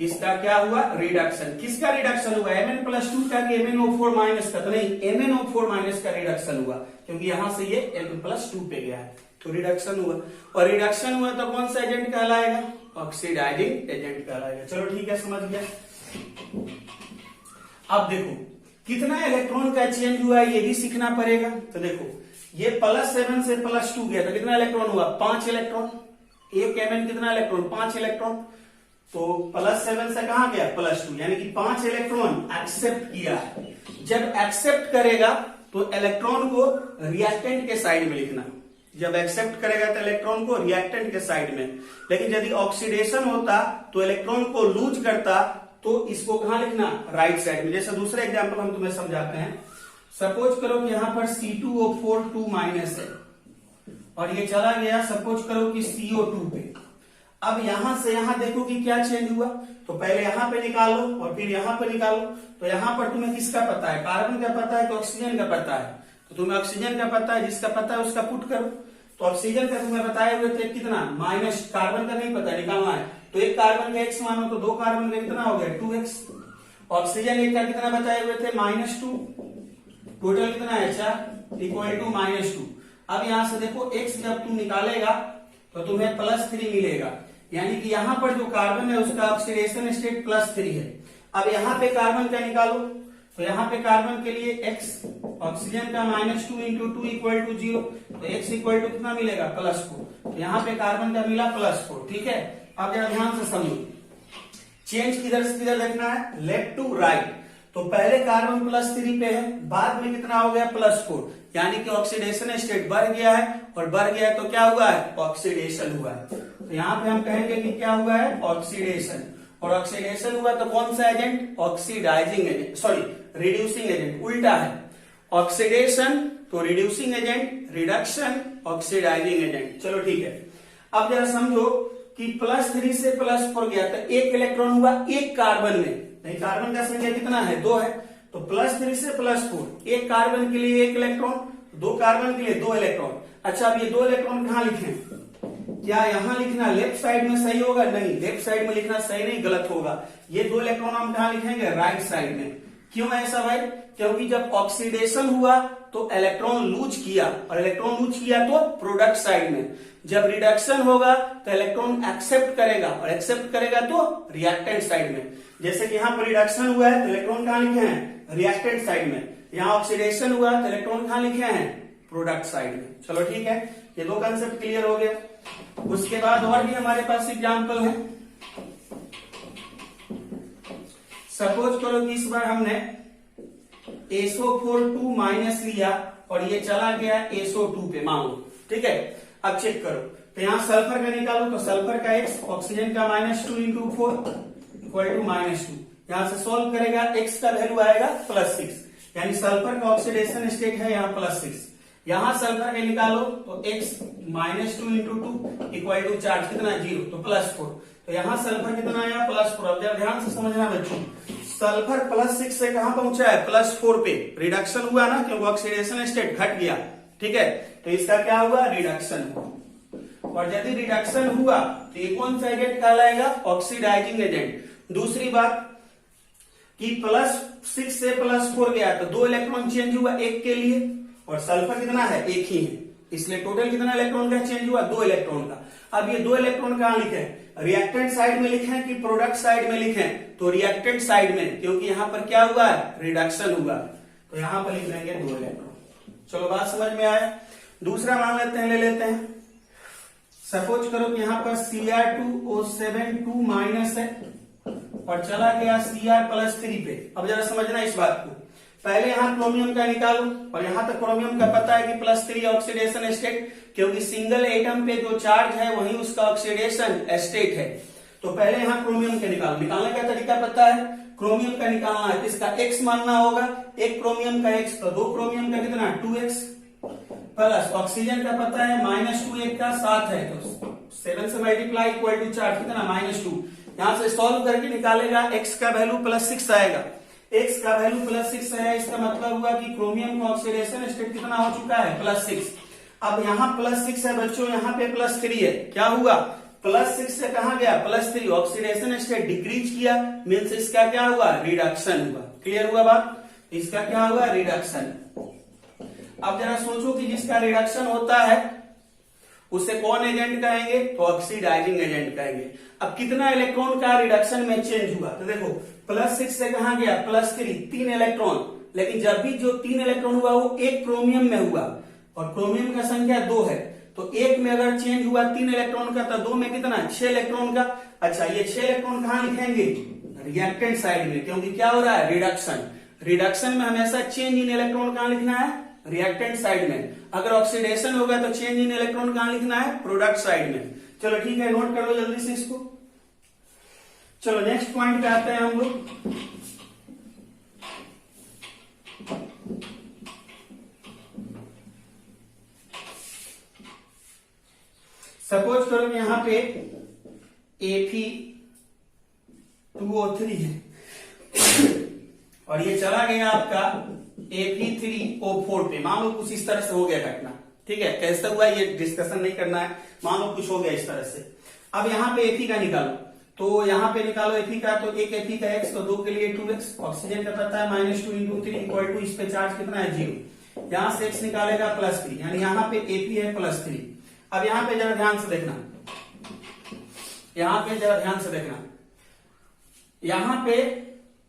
इसका क्या हुआ, रिडक्शन। किसका रिडक्शन हुआ, Mn+2 का कि MnO4 माइनस का, तो नहीं, MnO4 माइनस का रिडक्शन हुआ, क्योंकि यहां से ये Mn+2 पे गया है, तो रिडक्शन हुआ। और रिडक्शन हुआ तो कौन सा एजेंट कहलाएगा, ऑक्सीडाइजिंग एजेंट कहलाएगा। चलो ठीक है, समझ गया। अब देखो कितना इलेक्ट्रॉन का चेंज हुआ है ये भी सीखना पड़ेगा। तो देखो ये +7 से +2 गया तो कितना इलेक्ट्रॉन हुआ, 5 इलेक्ट्रॉन। एक Mn कितना इलेक्ट्रॉन, 5 इलेक्ट्रॉन। तो +7 से कहां गया, +2, यानी कि 5 इलेक्ट्रॉन एक्सेप्ट किया है। जब एक्सेप्ट करेगा तो इलेक्ट्रॉन को रिएक्टेंट के साइड में लिखना, जब एक्सेप्ट करेगा तो इलेक्ट्रॉन को रिएक्टेंट के साइड में। लेकिन यदि ऑक्सीडेशन होता तो इलेक्ट्रॉन को लूज करता, तो इसको कहां लिखना, राइट साइड में। जैसे दूसरा एग्जांपल हम तुम्हें समझाते हैं। सपोज करो कि यहां पर C2O4 2 माइनस है और ये चला गया सपोज करो कि CO2 पे। अब यहां से यहां देखो कि क्या चेंज हुआ, तो पहले यहां पे निकालो और फिर यहां पे निकालो। तो यहां पर तुम्हें किसका पता है, कार्बन का पता है कि ऑक्सीजन का पता है, तो तुम्हें ऑक्सीजन का पता है, जिसका पता है उसका पुट करो। तो ऑक्सीजन का तुम्हें बताए हुए थे कितना, माइनस, कार्बन का नहीं पता, निकालना है। तो एक कार्बन का x मानो तो दो कार्बन का कितना हो गया, 2x। ऑक्सीजन एक का कितना बताए हुए थे, -2, टोटल कितना है 4, इक्वल टू -2। अब यहां से देखो x जब तुम निकालेगा तो तुम्हें +3 मिलेगा, यानी कि यहां पर जो कार्बन है उसका ऑक्सीडेशन स्टेट +3 है। अब यहां पे कार्बन का निकालो, तो यहां पे कार्बन के लिए x, ऑक्सीजन का -2 इंटू 2 इक्वल टू 0, तो x इक्वल टू कितना मिलेगा, +4। तो यहां पे कार्बन का मिला +4, ठीक है। अब जरा ध्यान से समझो, चेंज किधर से किधर देखना है, लेफ्ट टू राइट। तो पहले कार्बन +3 पे है, बाद में कितना हो गया, +4, यानी कि ऑक्सीडेशन स्टेट बढ़ गया है, और बढ़ गया है तो क्या हुआ है, ऑक्सीडेशन हुआ है। तो यहाँ पे हम कहेंगे कि क्या हुआ है, ऑक्सीडेशन। और ऑक्सीडेशन हुआ तो कौन सा agent, oxidising agent, sorry reducing agent, उल्टा है। ऑक्सीडेशन तो reducing agent, reduction oxidising agent. चलो ठीक है। अब जरा समझो कि +3 से +4 गया तो एक इलेक्ट्रॉन हुआ एक कार्बन में, नहीं कार्बन का संख्या कितना है, 2 है, तो +3 से +4, एक कार्बन के लिए एक इलेक्ट्रॉन, दो कार्बन के लिए 2 इलेक्ट्रॉन। अच्छा अब ये 2 इलेक्ट्रॉन कहां लिखें, क्या यहां लिखना लेफ्ट साइड में सही होगा, नहीं, लेफ्ट साइड में लिखना सही नहीं, गलत होगा। ये 2 इलेक्ट्रॉन हम कहां लिखेंगे, राइट साइड में। क्यों ऐसा भाई, क्योंकि जब ऑक्सीडेशन हुआ तो इलेक्ट्रॉन लूज किया, और इलेक्ट्रॉन लूज किया तो प्रोडक्ट साइड में। जब रिडक्शन होगा तो इलेक्ट्रॉन एक्सेप्ट करेगा, और एक्सेप्ट करेगा तो रिएक्टेंट साइड में। जैसे कि यहाँ पर रिडक्शन हुआ है तो इलेक्ट्रॉन कहां लिखे हैं, रिएक्टेंट साइड में। यहाँ ऑक्सीडेशन हुआ तो इलेक्ट्रॉन कहां लिखे हैं, प्रोडक्ट साइड में। चलो ठीक है, ये 2 कंसेप्ट क्लियर हो गया। उसके बाद और भी हमारे पास एग्जाम्पल है। सपोज करो कि इस बार हमने SO4 2 माइनस लिया और ये चला गया SO2 पे, मान लो, ठीक है। अब चेक करो, तो यहाँ सल्फर का निकालो, तो सल्फर का x, ऑक्सीजन का -2 इंटू 4 इक्वल टू -2। यहां से सॉल्व करेगा, x का वैल्यू आएगा +6, यानी सल्फर का ऑक्सीडेशन स्टेट है यहाँ +6। यहां सल्फर का निकालो तो x -2 into 2 equal to charge कितना, 0, तो +4। तो यहाँ सल्फर कितना आया, +4। अब जरा ध्यान से समझना बच्चों, सल्फर +6 से कहां पहुंचा है, +4 पे। रिडक्शन हुआ ना, क्योंकि ऑक्सीडेशन स्टेट घट गया, ठीक है। तो इसका क्या हुआ, रिडक्शन हुआ। और यदि रिडक्शन हुआ तो ये कौन सा एजेंट कहलाएगा, ऑक्सीडाइजिंग एजेंट। दूसरी बात कि +6 से +4 गया तो 2 इलेक्ट्रॉन चेंज हुआ एक के लिए, और सल्फर कितना है, एक ही है, इसलिए टोटल कितना इलेक्ट्रॉन का चेंज हुआ, 2 इलेक्ट्रॉन का। अब ये 2 इलेक्ट्रॉन कहां लिखे, रिएक्टेंट साइड में लिखे कि प्रोडक्ट साइड में लिखे, तो रिएक्टेंट साइड में, क्योंकि यहां पर क्या हुआ है, रिडक्शन हुआ, तो यहां पर लिख लेंगे 2 इलेक्ट्रॉन। चलो बात समझ में आया। दूसरा मान लेते हैं, ले लेते हैं। सपोज करो कि यहां पर Cr2O7 2 माइनस है और चला गया Cr+3 पे। अब जरा समझना इस बात को, पहले यहां क्रोमियम का निकालो, और यहां तक क्रोमियम का पता है कि +3 ऑक्सीडेशन स्टेट, क्योंकि सिंगल एटम पे जो चार्ज है वही उसका ऑक्सीडेशन स्टेट है। तो पहले यहां क्रोमियम के निकालो, निकालने का तरीका पता है, क्रोमियम का निकालना है, इसका x मानना होगा, एक क्रोमियम का x, तो 2 क्रोमियम का कितना, 2x, प्लस ऑक्सीजन का पता है -2, एक का 7 है, तो 7 से मल्टीप्लाई इक्वल टू चार्ज कितना, -2। यहां से सॉल्व करके निकालेगा, x का वैल्यू +6 आएगा, x का वैल्यू +6 है, इसका मतलब हुआ कि क्रोमियम का ऑक्सीडेशन स्टेट कितना हो चुका है, +6। अब यहाँ +6 है बच्चों, यहाँ पे +3 है, क्या हुआ, +6 से कहां गया +3, ऑक्सीडेशन स्टेट डिक्रीज किया, मीन्स इसका क्या हुआ रिडक्शन हुआ। क्लियर हुआ बात, इसका क्या हुआ रिडक्शन। अब जरा सोचो कि जिसका रिडक्शन होता है उसे कौन एजेंट कहेंगे, तो ऑक्सीडाइजिंग एजेंट कहेंगे। अब कितना इलेक्ट्रॉन का रिडक्शन में चेंज हुआ, तो देखो +6 से कहां गया +3, 3 इलेक्ट्रॉन, लेकिन जब भी जो 3 इलेक्ट्रॉन हुआ वो एक क्रोमियम में हुआ, और क्रोमियम का संख्या 2 है, तो एक में अगर चेंज हुआ 3 इलेक्ट्रॉन का, तो 2 में कितना 6 इलेक्ट्रॉन का। अच्छा, ये 6 इलेक्ट्रॉन कहां लिखेंगे, रिएक्टेंट साइड में, क्योंकि क्या हो रहा है रिडक्शन। रिडक्शन में हमेशा चेंज इन इलेक्ट्रॉन कहां लिखना है, रिएक्टेंट साइड में। अगर ऑक्सीडेशन होगा तो चेंज इन इलेक्ट्रॉन कहां लिखना है, प्रोडक्ट साइड में। चलो ठीक है, नोट कर लो जल्दी से इसको। चलो नेक्स्ट पॉइंट पे आते हैं हम लोग। सपोज करो कि यहां पे Fe2O3 है और ये चला गया आपका Fe3O4 पे। मान लो कुछ इस तरह से हो गया घटना, ठीक है, कैसे हुआ ये डिस्कशन नहीं करना है, मान लो कुछ हो गया इस तरह से। अब यहाँ पे Fe का निकालो, तो यहाँ पे निकालो Fe का, तो एक Fe का x, तो 2 के लिए 2x, ऑक्सीजन का पता है -2 × 3 इक्वल टू इस पे चार्ज कितना है 0, यहां से x निकालेगा +3, यानी यहाँ पे Fe है +3। अब यहाँ पे जरा ध्यान से देखना, यहाँ पे जरा ध्यान से देखना, यहाँ पे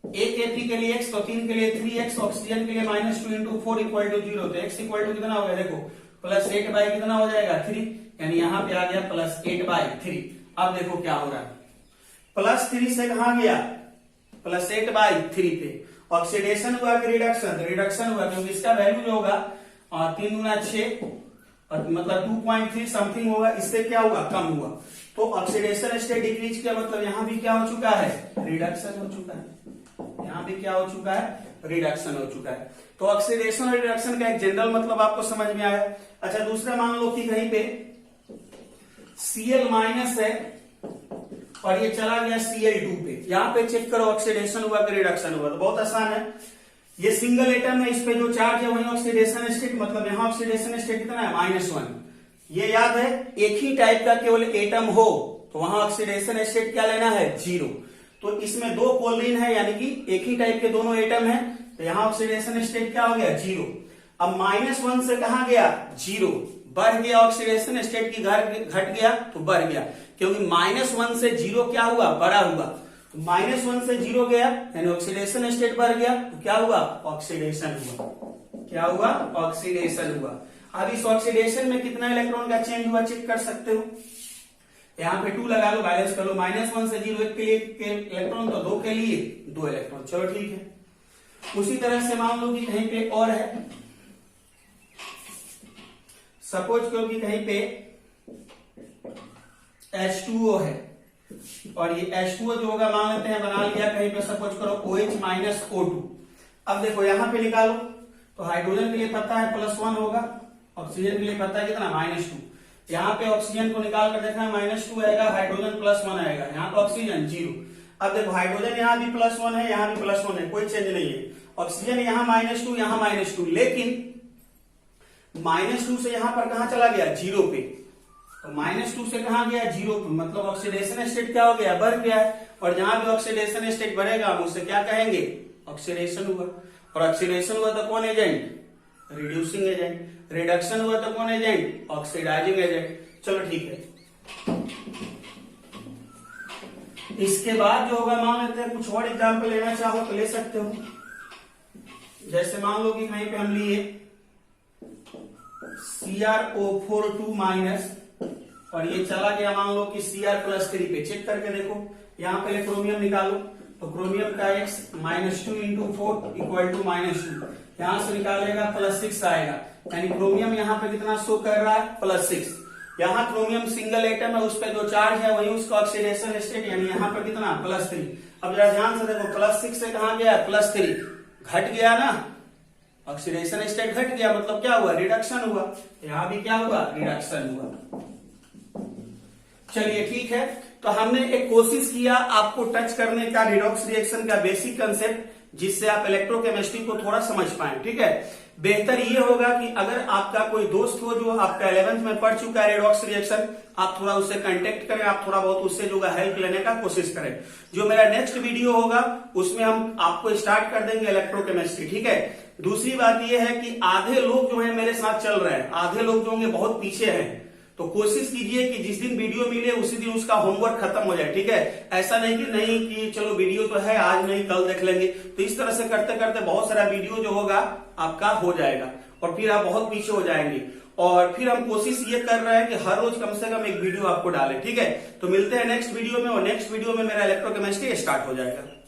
एक Fe के लिए x, तो 3 के लिए 3x, ऑक्सीजन के लिए -2 × 4 इक्वल टू 0, तो x इक्वल टू कितना हो गया देखो +8 बाई कितना हो जाएगा 3, यानी यहाँ पे आ गया +8 बाई 3। अब देखो क्या हो रहा है, +3 से कहां गया +8 बाई 3 पे, ऑक्सीडेशन हुआ कि रिडक्शन, रिडक्शन हुआ, क्योंकि इसका वैल्यू जो होगा 3 × 6 और मतलब 2.3 समथिंग होगा, इससे क्या हुआ कम हुआ, तो ऑक्सीडेशन स्टेट डिक्रीज किया, मतलब यहां भी क्या हो चुका है रिडक्शन हो चुका है, यहां भी क्या हो चुका है रिडक्शन हो चुका है। तो ऑक्सीडेशन और रिडक्शन का एक जनरल मतलब आपको समझ में आया। अच्छा, दूसरा मान लो कि कहीं पे Cl- है और ये चला गया Cl2 पे, यहां पे चेक करो ऑक्सीडेशन हुआ कि रिडक्शन हुआ, तो बहुत आसान है, ये सिंगल एटम है, इस पे जो चार्ज है वही ऑक्सीडेशन स्टेट, मतलब यहां ऑक्सीडेशन स्टेट कितना है -1। ये याद है, एक ही टाइप का केवल एटम हो तो वहां ऑक्सीडेशन स्टेट क्या लेना है 0, तो इसमें 2 कोलिन है, यानी कि एक ही टाइप के दोनों एटम है, तो यहां ऑक्सीडेशन स्टेट क्या हो गया 0। अब -1 से कहां गया 0, बढ़ गया, ऑक्सीडेशन स्टेट की घट गया तो बढ़ गया, क्योंकि -1 से 0 क्या हुआ बड़ा हुआ, तो -1 से 0 गया यानी ऑक्सीडेशन स्टेट बढ़ गया, तो क्या हुआ ऑक्सीडेशन हुआ, क्या हुआ ऑक्सीडेशन हुआ। अब इस ऑक्सीडेशन में कितना इलेक्ट्रॉन का चेंज हुआ चेक कर सकते हो, यहाँ पे 2 लगा लो, बैलेंस कर लो, -1 से 0 एक के लिए इलेक्ट्रॉन, तो 2 के लिए 2 इलेक्ट्रॉन। चलो ठीक है, उसी तरह से मान लो कि कहीं पे और है, सपोज करो कि कहीं पे H2O है और ये H2O जो होगा मान लेते हैं बना लिया कहीं पे, सपोज करो OH- O2। अब देखो यहाँ पे निकालो, तो हाइड्रोजन के लिए पता है +1 होगा, ऑक्सीजन के लिए पता है कितना -2, यहाँ पे ऑक्सीजन को निकाल कर देखना -2 आएगा, हाइड्रोजन +1 आएगा, यहाँ पे ऑक्सीजन 0। अब देखो हाइड्रोजन यहाँ भी +1 है, यहाँ भी +1 है, कोई चेंज नहीं है, ऑक्सीजन यहाँ -2 यहाँ -2, लेकिन -2 से यहां पर कहां चला गया 0 पे, तो -2 से कहां गया 0 पे, मतलब ऑक्सीडेशन स्टेट क्या हो गया बढ़ गया है, और जहां भी ऑक्सीडेशन स्टेट बढ़ेगा हम उसे क्या कहेंगे ऑक्सीडेशन हुआ, और ऑक्सीडेशन हुआ तो कौन एजेंट रिड्यूसिंग एजेंट, रिडक्शन हुआ तो कौन एजेंट ऑक्सीडाइजिंग एजेंट। चलो ठीक है, इसके बाद जो होगा मान लेते हैं, कुछ और एग्जाम्पल लेना चाहो तो ले सकते हो, जैसे मान लो कि कहीं पे हम लिए CrO4 2- और ये चला गया मान लो कि Cr+3 पे, चेक करके देखो, यहाँ पहले क्रोमियम निकालो, तो क्रोमियम का x -2 × 4 इक्वल टू -2, यहां से निकालेगा +6 आएगा, यानी क्रोमियम यहाँ पे कितना शो कर रहा है +6। यहाँ क्रोमियम सिंगल एटम है, उस पर जो चार्ज है वही उसका ऑक्सीडेशन स्टेट, यानी यहाँ पर कितना +3। अब जरा ध्यान से देखो, +6 से कहां गया +3, घट गया ना, ऑक्सीडेशन स्टेट घट गया, मतलब क्या हुआ रिडक्शन हुआ, यहां भी क्या हुआ रिडक्शन हुआ। चलिए ठीक है, तो हमने एक कोशिश किया आपको टच करने का रिडॉक्स रिएक्शन का बेसिक कंसेप्ट, जिससे आप इलेक्ट्रोकेमिस्ट्री को थोड़ा समझ पाए, ठीक है। बेहतर ये होगा कि अगर आपका कोई दोस्त हो जो आपका 11th में पढ़ चुका है रेडॉक्स रिएक्शन, आप थोड़ा उससे कांटेक्ट करें, आप थोड़ा बहुत उससे जो है हेल्प लेने का कोशिश करें। जो मेरा नेक्स्ट वीडियो होगा उसमें हम आपको स्टार्ट कर देंगे इलेक्ट्रोकेमिस्ट्री, ठीक है। दूसरी बात यह है कि आधे लोग जो है मेरे साथ चल रहे हैं, आधे लोग जो होंगे बहुत पीछे हैं, तो कोशिश कीजिए कि जिस दिन वीडियो मिले उसी दिन उसका होमवर्क खत्म हो जाए, ठीक है। ऐसा नहीं कि चलो वीडियो तो है आज नहीं कल देख लेंगे, तो इस तरह से करते करते बहुत सारा वीडियो जो होगा आपका हो जाएगा और फिर आप बहुत पीछे हो जाएंगे। और फिर हम कोशिश ये कर रहे हैं कि हर रोज कम से कम एक वीडियो आपको डालें, ठीक है। तो मिलते हैं नेक्स्ट वीडियो में, और नेक्स्ट वीडियो में मेरा इलेक्ट्रोकेमिस्ट्री स्टार्ट हो जाएगा।